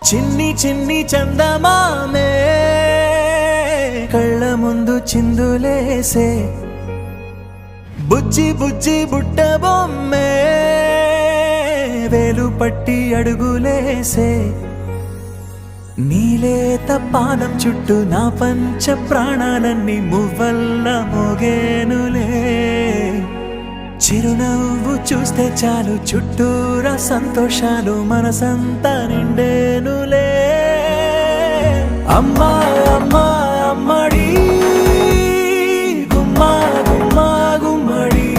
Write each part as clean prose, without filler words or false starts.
చిన్ని చిన్ని చందమామే కళ్ళ ముందు చిందులేసే బుజ్జి బుజ్జి బుట్ట బొమ్మే వేలు పట్టి అడుగులేసే నీలేత పానం చుట్టూ నా పంచ ప్రాణాలన్నీ మువ్వల్ల మోగేనులే చిరునవ్వు చూస్తే చాలు చుట్టూరా సంతోషాలు మనసంతా నిండేనులే అమ్మా అమ్మా అమ్మడి గుమ్మా గుమ్మా గుమ్మడి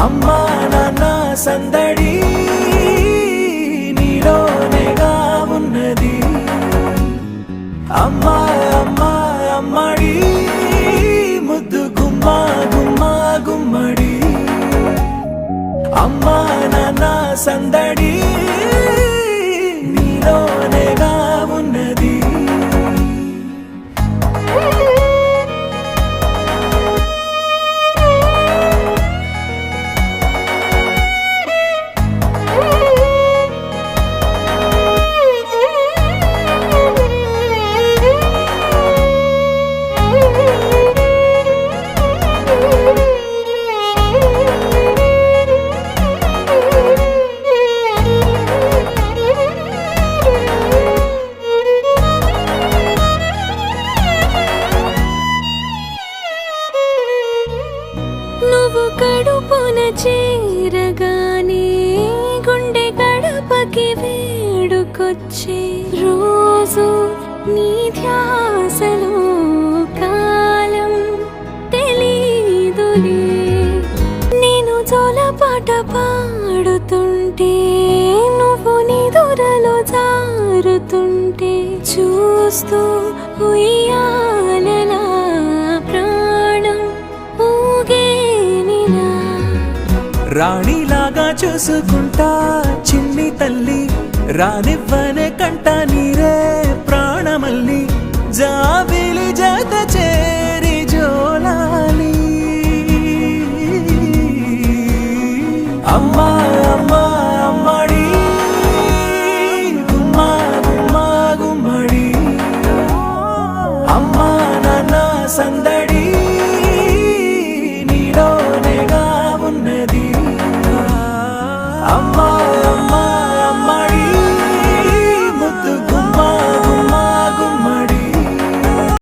అమ్మా నాన్న సందడి నీలోనేగా ఉన్నది అమ్మా అమ్మా అమ్మడి ముద్దు గుమ్మా గుమ్మా గుమ్మడి అమ్మా నాన్న సందడి నీలోనేగా ఉన్నది కడుపున చేరగానే గుండె గడపకి వేడుకొచ్చే రోజు నీ ధ్యాసలో కాలం తెలీదులే నేను జోలపాట పాడుతుంటే నువ్వు నిదురలో జారుతుంటే చూస్తూ ఉయ్యాలలా ప్రాణం ఊగేనిలా రాణిలాగా చూసుకుంటా చిన్ని తల్లి రానివ్వనే కంట నీరే ప్రాణమల్లి జాబిలి జత చేరి జోలాలి అమ్మా